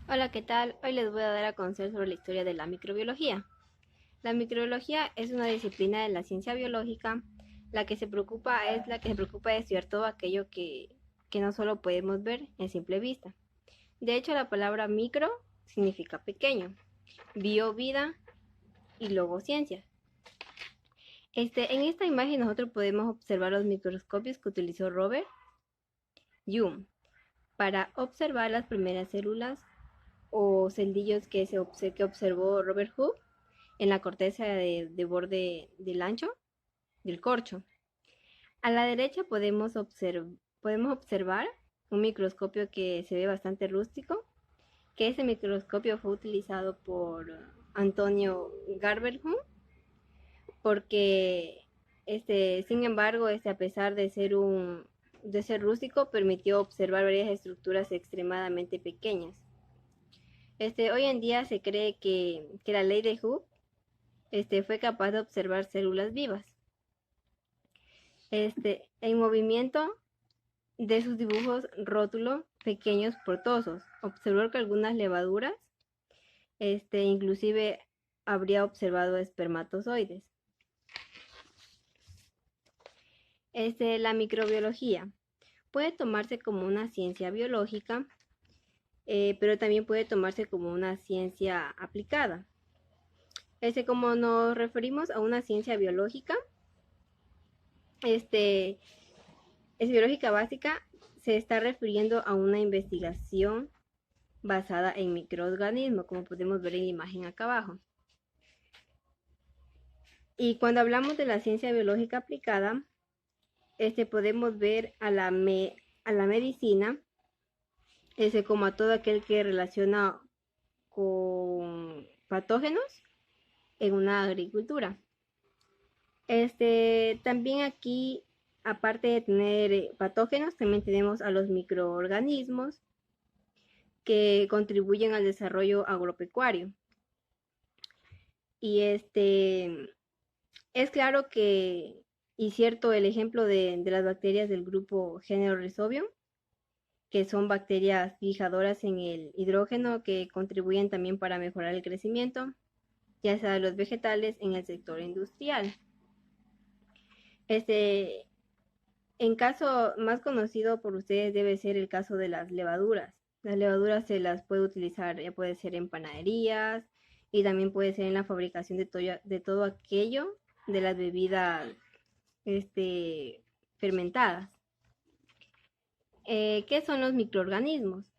Hola, ¿qué tal? Hoy les voy a dar a conocer sobre la historia de la microbiología. La microbiología es una disciplina de la ciencia biológica, la que se preocupa de estudiar todo aquello que no solo podemos ver en simple vista. De hecho, la palabra micro significa pequeño, bio vida y luego ciencia. En esta imagen nosotros podemos observar los microscopios que utilizó Robert Hume para observar las primeras células o celdillos que observó Robert Hooke en la corteza de borde del ancho del corcho. A la derecha podemos observar un microscopio que se ve bastante rústico, que ese microscopio fue utilizado por Antonio Garberhum, porque sin embargo, a pesar de ser rústico, permitió observar varias estructuras extremadamente pequeñas. Hoy en día se cree que la ley de Hooke fue capaz de observar células vivas. En movimiento de sus dibujos rótulo pequeños portosos. Observó que algunas levaduras, inclusive habría observado espermatozoides. La microbiología puede tomarse como una ciencia biológica, pero también puede tomarse como una ciencia aplicada. Como nos referimos a una ciencia biológica, es biológica básica, se está refiriendo a una investigación basada en microorganismos, como podemos ver en la imagen acá abajo. Y cuando hablamos de la ciencia biológica aplicada, podemos ver a la medicina, como a todo aquel que relaciona con patógenos en una agricultura. También aquí, aparte de tener patógenos, también tenemos a los microorganismos que contribuyen al desarrollo agropecuario. Y es claro que, y cierto, el ejemplo de las bacterias del grupo género Rhizobium, que son bacterias fijadoras en el hidrógeno que contribuyen también para mejorar el crecimiento, ya sea de los vegetales en el sector industrial. En caso más conocido por ustedes debe ser el caso de las levaduras. Las levaduras se las puede utilizar, ya puede ser en panaderías y también puede ser en la fabricación de todo aquello de las bebidas fermentadas. ¿Qué son los microorganismos?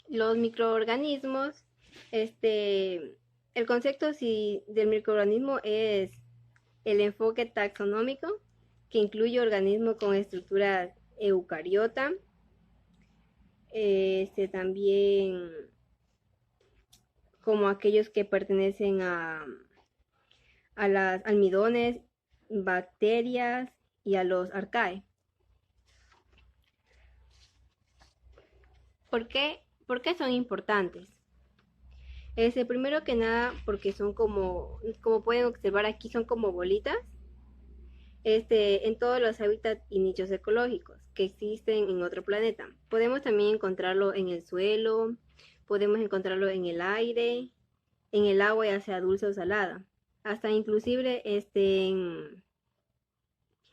Los microorganismos, el concepto del microorganismo es el enfoque taxonómico que incluye organismos con estructura eucariota, también como aquellos que pertenecen a las almidones, bacterias y a los arcae. ¿Por qué son importantes? Primero que nada, porque son como pueden observar aquí, son como bolitas en todos los hábitats y nichos ecológicos que existen en otro planeta. Podemos también encontrarlo en el suelo, podemos encontrarlo en el aire, en el agua, ya sea dulce o salada, hasta inclusive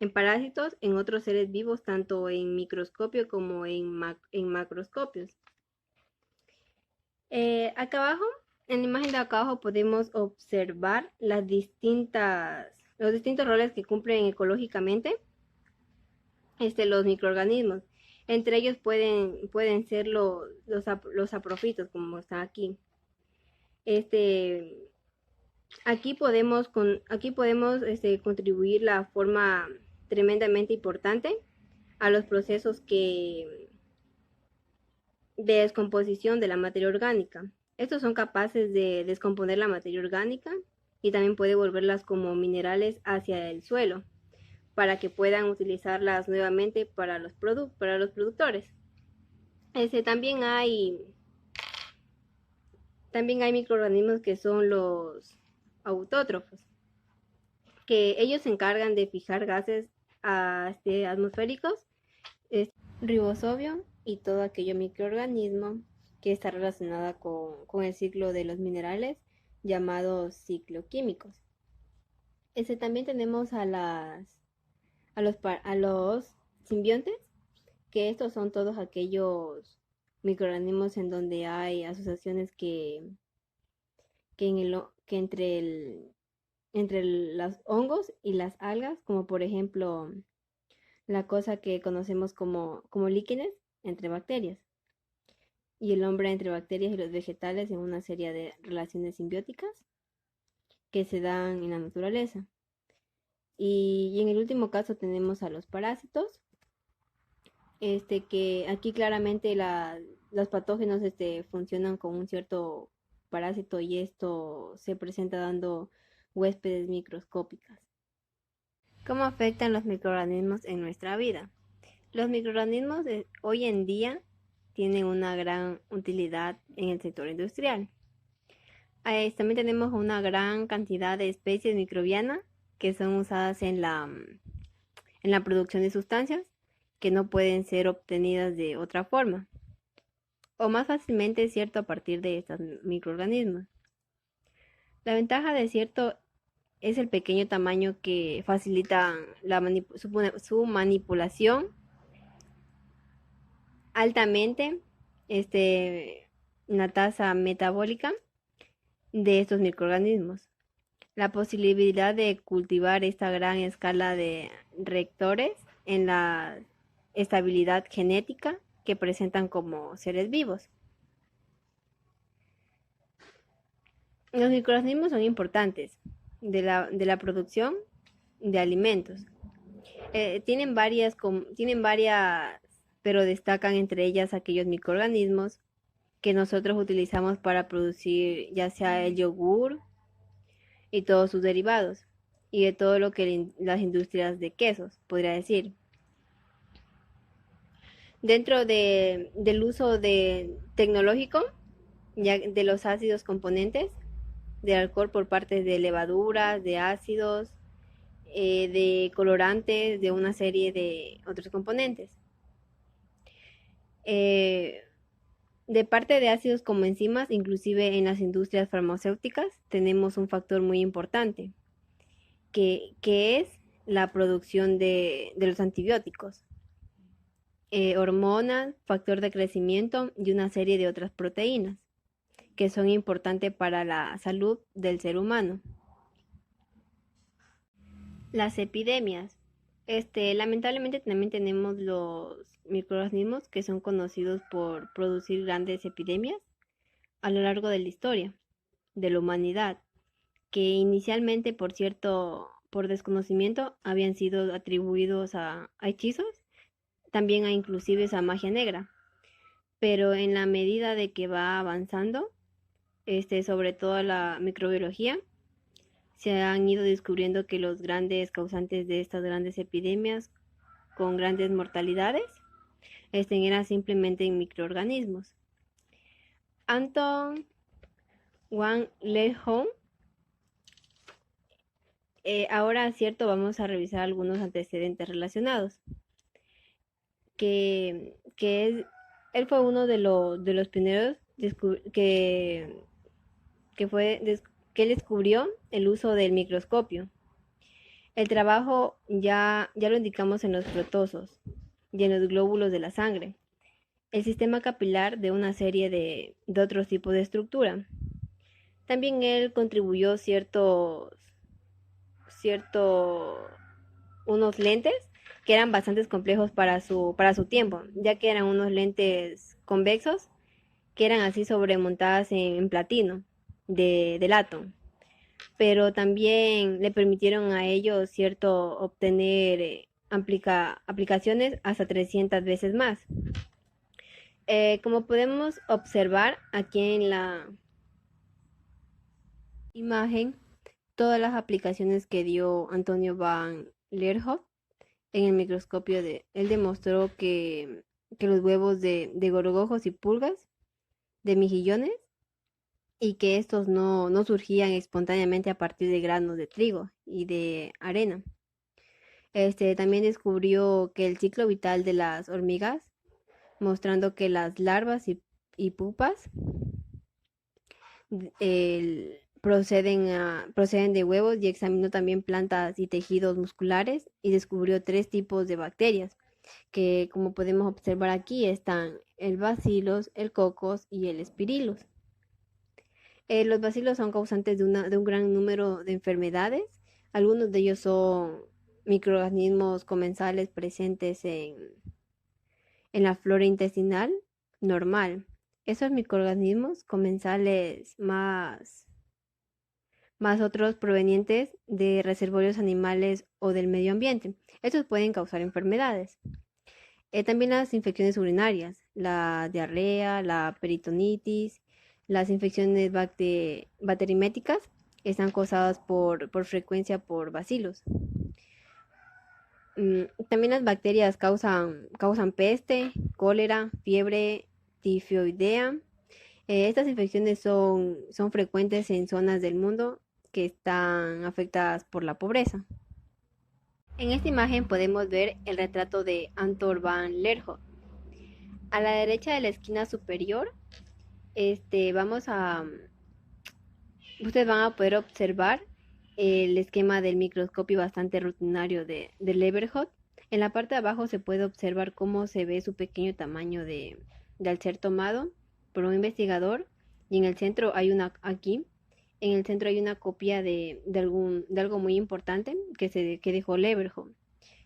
en parásitos, en otros seres vivos, tanto en microscopio como en macroscopios. Acá abajo, en la imagen de acá abajo podemos observar los distintos roles que cumplen ecológicamente los microorganismos. Entre ellos pueden ser los saprofitos, como están aquí. Aquí podemos contribuir la forma tremendamente importante a los procesos de descomposición de la materia orgánica. Estos son capaces de descomponer la materia orgánica y también puede volverlas como minerales hacia el suelo para que puedan utilizarlas nuevamente para los productores. También hay microorganismos que son los autótrofos, que ellos se encargan de fijar gases atmosféricos, ribosomio y todo aquello microorganismo que está relacionada con el ciclo de los minerales llamados cicloquímicos. También tenemos a los simbiontes, que estos son todos aquellos microorganismos en donde hay asociaciones que entre los hongos y las algas, como por ejemplo la cosa que conocemos como líquenes entre bacterias, y el hombre entre bacterias y los vegetales en una serie de relaciones simbióticas que se dan en la naturaleza. Y en el último caso tenemos a los parásitos, que aquí claramente los patógenos funcionan con un cierto parásito y esto se presenta dando huéspedes microscópicas. ¿Cómo afectan los microorganismos en nuestra vida? Los microorganismos hoy en día tienen una gran utilidad en el sector industrial. También tenemos una gran cantidad de especies microbianas que son usadas en la producción de sustancias que no pueden ser obtenidas de otra forma, o más fácilmente, ¿cierto?, a partir de estos microorganismos. La ventaja de cierto es el pequeño tamaño que facilita su manipulación altamente, una tasa metabólica de estos microorganismos. La posibilidad de cultivar esta gran escala de reactores en la estabilidad genética que presentan como seres vivos. Los microorganismos son importantes de la producción de alimentos. Tienen varias, pero destacan entre ellas aquellos microorganismos que nosotros utilizamos para producir ya sea el yogur y todos sus derivados, y de todo lo que las industrias de quesos, podría decir. Dentro del uso tecnológico, ya de los ácidos componentes, de alcohol por parte de levaduras, de ácidos, de colorantes, de una serie de otros componentes. De parte de ácidos como enzimas, inclusive en las industrias farmacéuticas, tenemos un factor muy importante, que es la producción de los antibióticos, hormonas, factor de crecimiento y una serie de otras proteínas que son importantes para la salud del ser humano. Las epidemias. Lamentablemente también tenemos los microorganismos que son conocidos por producir grandes epidemias a lo largo de la historia de la humanidad, que inicialmente, por desconocimiento, habían sido atribuidos a hechizos, también a inclusive a magia negra. Pero en la medida de que va avanzando, sobre todo la microbiología, se han ido descubriendo que los grandes causantes de estas grandes epidemias con grandes mortalidades eran simplemente en microorganismos. Anton Wang Lehoun. Ahora, cierto, vamos a revisar algunos antecedentes relacionados. Él fue uno de los primeros que él descubrió el uso del microscopio. El trabajo ya lo indicamos en los protozoos y en los glóbulos de la sangre. El sistema capilar de una serie de otros tipos de estructura. También él contribuyó unos lentes que eran bastante complejos para su tiempo, ya que eran unos lentes convexos que eran así sobremontadas en platino de latón, pero también le permitieron a ellos obtener aplicaciones hasta 300 veces más. Como podemos observar aquí en la imagen, todas las aplicaciones que dio Antonio van Leeuwenhoek en el microscopio él demostró que los huevos de gorgojos y pulgas de mejillones, y que estos no surgían espontáneamente a partir de granos de trigo y de arena. También descubrió que el ciclo vital de las hormigas, mostrando que las larvas y y pupas. Proceden de huevos y examinó también plantas y tejidos musculares y descubrió 3 tipos de bacterias que, como podemos observar aquí, están el Bacillus, el Cocos y el Spirillus. Los bacilos son causantes de un gran número de enfermedades. Algunos de ellos son microorganismos comensales presentes en la flora intestinal normal. Esos microorganismos comensales más otros provenientes de reservorios animales o del medio ambiente. Estos pueden causar enfermedades. También las infecciones urinarias, la diarrea, la peritonitis, las infecciones bacteriméticas están causadas por frecuencia por bacilos. También las bacterias causan peste, cólera, fiebre tifoidea. Estas infecciones son frecuentes en zonas del mundo que están afectadas por la pobreza. En esta imagen podemos ver el retrato de Anton van Leeuwenhoek. A la derecha de la esquina superior, ustedes van a poder observar el esquema del microscopio bastante rutinario de Leeuwenhoek. En la parte de abajo se puede observar cómo se ve su pequeño tamaño al ser tomado por un investigador, y en el centro hay una copia de algo muy importante que dejó Leeuwenhoek,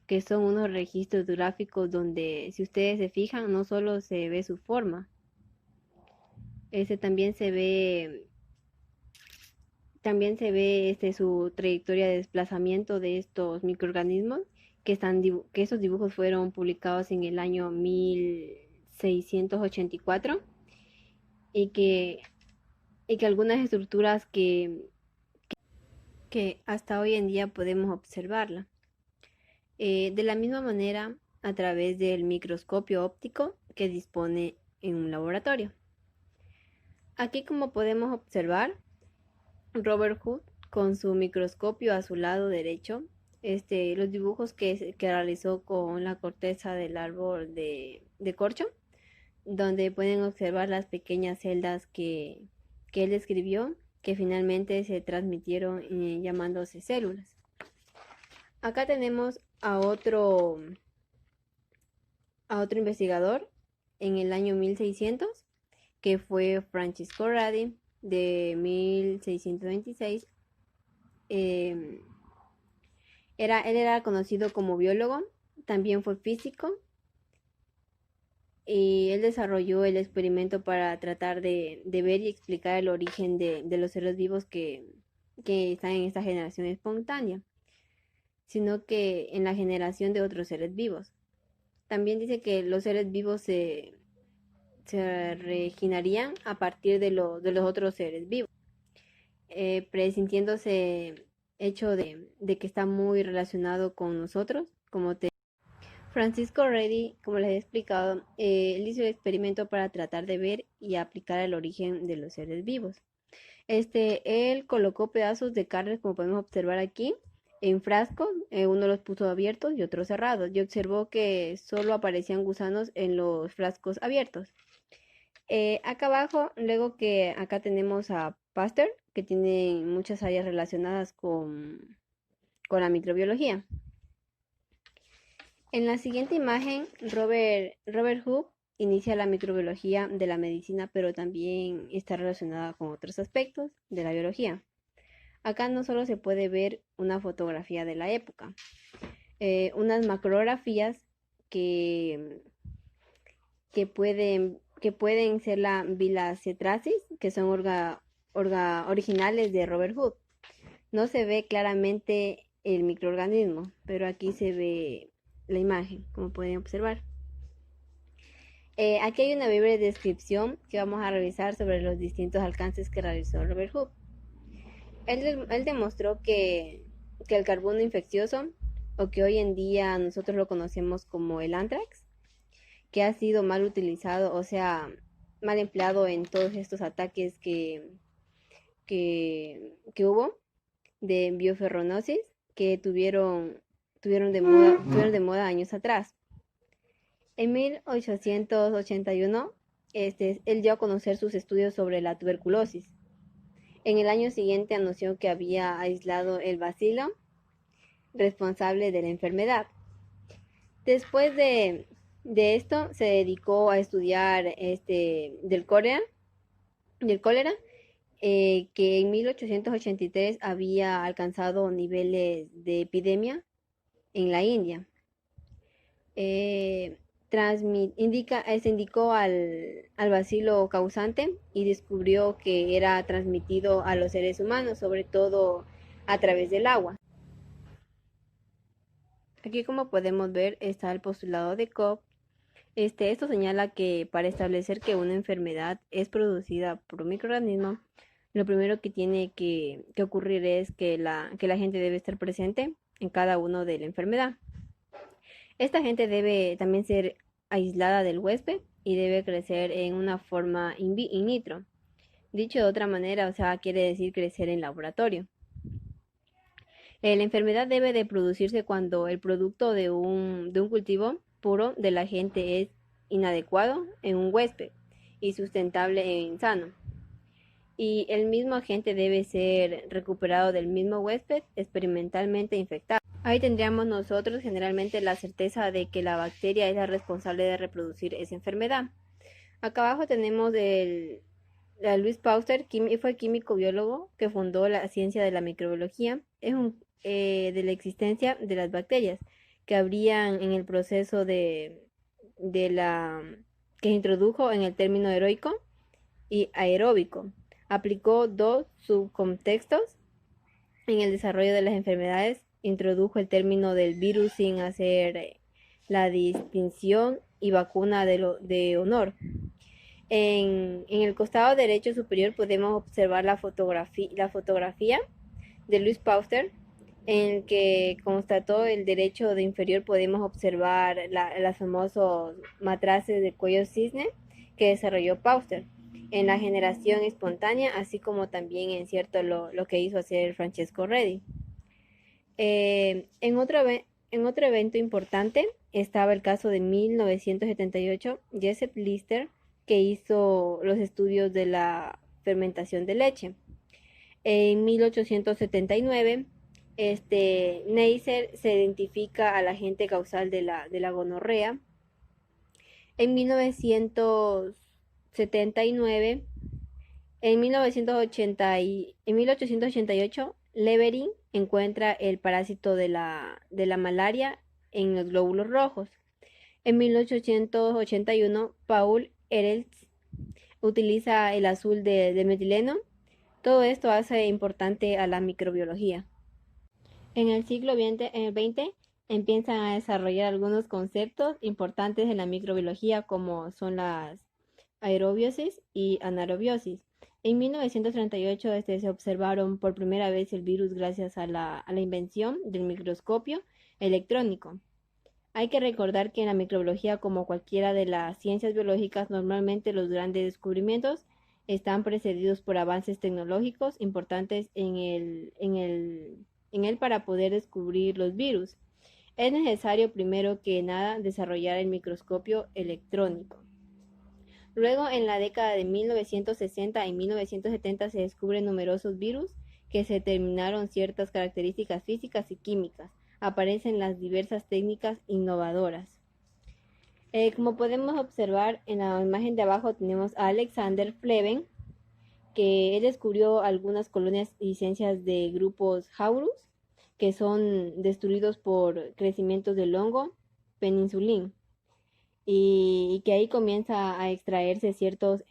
que son unos registros gráficos donde, si ustedes se fijan, no solo se ve su forma, también se ve su trayectoria de desplazamiento de estos microorganismos, que esos dibujos fueron publicados en el año 1684, y que algunas estructuras que hasta hoy en día podemos observarla. De la misma manera, a través del microscopio óptico que dispone en un laboratorio. Aquí, como podemos observar, Robert Hooke, con su microscopio a su lado derecho, los dibujos que realizó con la corteza del árbol de corcho, donde pueden observar las pequeñas celdas que él describió, que finalmente se transmitieron llamándose células. Acá tenemos a otro investigador en el año 1600, que fue Francisco Redi, de 1626. Él era conocido como biólogo, también fue físico, y él desarrolló el experimento para tratar de ver y explicar el origen de los seres vivos que están en esta generación espontánea, sino que en la generación de otros seres vivos. También dice que los seres vivos se regenerarían a partir de los otros seres vivos, presintiéndose hecho de que está muy relacionado con nosotros. Francisco Redi, como les he explicado, él hizo el experimento para tratar de ver y aplicar el origen de los seres vivos. Él colocó pedazos de carne, como podemos observar aquí, en frascos. Uno los puso abiertos y otros cerrados, y observó que solo aparecían gusanos en los frascos abiertos. Acá abajo, luego que acá tenemos a Pasteur, que tiene muchas áreas relacionadas con la microbiología. En la siguiente imagen, Robert Hooke inicia la microbiología de la medicina, pero también está relacionada con otros aspectos de la biología. Acá no solo se puede ver una fotografía de la época, unas macrografías que pueden ser la bilacetrasis, que son originales de Robert Hooke. No se ve claramente el microorganismo, pero aquí se ve la imagen, como pueden observar. Aquí hay una breve descripción que vamos a revisar sobre los distintos alcances que realizó Robert Hooke. Él demostró que el carbono infeccioso, o que hoy en día nosotros lo conocemos como el anthrax, que ha sido mal utilizado, o sea, mal empleado en todos estos ataques que hubo de bioferronosis, que tuvieron de moda años atrás. En 1881 él dio a conocer sus estudios sobre la tuberculosis. En el año siguiente anunció que había aislado el bacilo responsable de la enfermedad. Después de esto se dedicó a estudiar del cólera, que en 1883 había alcanzado niveles de epidemia en la India. Se indicó al bacilo causante y descubrió que era transmitido a los seres humanos, sobre todo a través del agua. Aquí, como podemos ver, está el postulado de Koch. Esto señala que para establecer que una enfermedad es producida por un microorganismo, lo primero que tiene que ocurrir es que la gente debe estar presente en cada uno de la enfermedad. Esta gente debe también ser aislada del huésped y debe crecer en una forma in vitro. Dicho de otra manera, o sea, quiere decir crecer en laboratorio. La enfermedad debe de producirse cuando el producto de un cultivo puro del agente es inadecuado en un huésped y sustentable en sano. Y el mismo agente debe ser recuperado del mismo huésped experimentalmente infectado. Ahí tendríamos nosotros generalmente la certeza de que la bacteria es la responsable de reproducir esa enfermedad. Acá abajo tenemos a Louis Pasteur, fue químico biólogo que fundó la ciencia de la microbiología. Es de la existencia de las bacterias que habrían en el proceso que se introdujo en el término heroico y aeróbico. Aplicó dos subcontextos en el desarrollo de las enfermedades. Introdujo el término del virus sin hacer la distinción y vacuna de honor. En el costado derecho superior podemos observar la fotografía de Louis Pasteur, en el que constató el derecho de inferior. Podemos observar las famosos matraces de cuello cisne que desarrolló Pasteur en la generación espontánea, así como también en cierto lo que hizo hacer Francesco Redi. En otro evento importante estaba el caso de 1978, Joseph Lister, que hizo los estudios de la fermentación de leche. En 1879, Neisser se identifica al agente causal de la gonorrea. En 1979, en 1888, Levering encuentra el parásito de la malaria en los glóbulos rojos. En 1881, Paul Ehrlich utiliza el azul de metileno. Todo esto hace importante a la microbiología. En el siglo XX empiezan a desarrollar algunos conceptos importantes en la microbiología, como son las aerobiosis y anaerobiosis. En 1938 se observaron por primera vez el virus gracias a la invención del microscopio electrónico. Hay que recordar que en la microbiología, como cualquiera de las ciencias biológicas, normalmente los grandes descubrimientos están precedidos por avances tecnológicos importantes en él para poder descubrir los virus. Es necesario primero que nada desarrollar el microscopio electrónico. Luego, en la década de 1960 y 1970 se descubren numerosos virus que se determinaron ciertas características físicas y químicas. Aparecen las diversas técnicas innovadoras. Como podemos observar en la imagen de abajo, tenemos a Alexander Fleming, que él descubrió algunas colonias y licencias de grupos Haurus que son destruidos por crecimientos del hongo peninsulín, y que ahí comienza a extraerse ciertos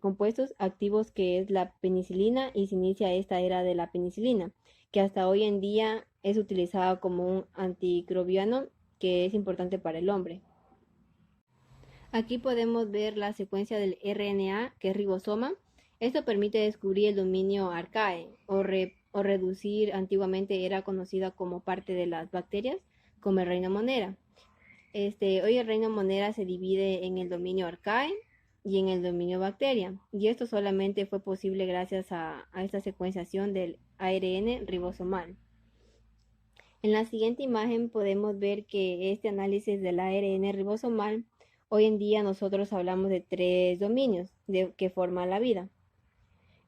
compuestos activos, que es la penicilina, y se inicia esta era de la penicilina, que hasta hoy en día es utilizada como un antimicrobiano que es importante para el hombre. Aquí podemos ver la secuencia del RNA, que es ribosoma. Esto permite descubrir el dominio arcae o reducir. Antiguamente era conocida como parte de las bacterias, como el reino monera. Hoy el reino monera se divide en el dominio arcae y en el dominio bacteria, y esto solamente fue posible gracias a esta secuenciación del ARN ribosomal. En la siguiente imagen podemos ver que este análisis del ARN ribosomal Hoy en día nosotros hablamos de tres dominios que forman la vida.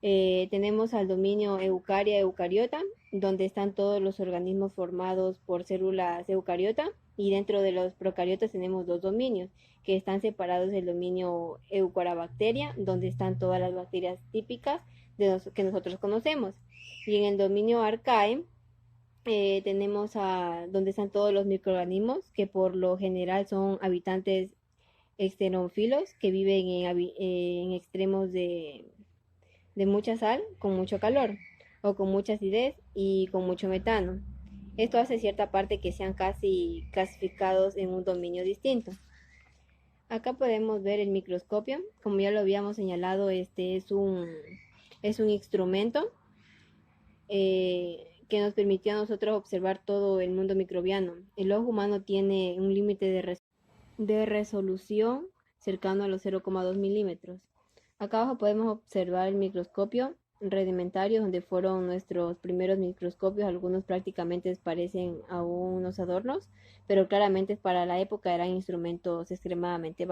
Tenemos al dominio eucaria-eucariota, donde están todos los organismos formados por células eucariota, y dentro de los procariotas tenemos dos dominios que están separados del dominio eucarabacteria, donde están todas las bacterias típicas que nosotros conocemos, y en el dominio arcae tenemos donde están todos los microorganismos que por lo general son habitantes exterófilos que viven en extremos de mucha sal, con mucho calor, o con mucha acidez y con mucho metano. Esto hace cierta parte que sean casi clasificados en un dominio distinto. Acá podemos ver el microscopio. Como ya lo habíamos señalado, este es un instrumento que nos permitió a nosotros observar todo el mundo microbiano. El ojo humano tiene un límite de resolución cercano a los 0,2 milímetros. Acá abajo podemos observar el microscopio rudimentario, donde fueron nuestros primeros microscopios. Algunos prácticamente parecen a unos adornos, pero claramente para la época eran instrumentos extremadamente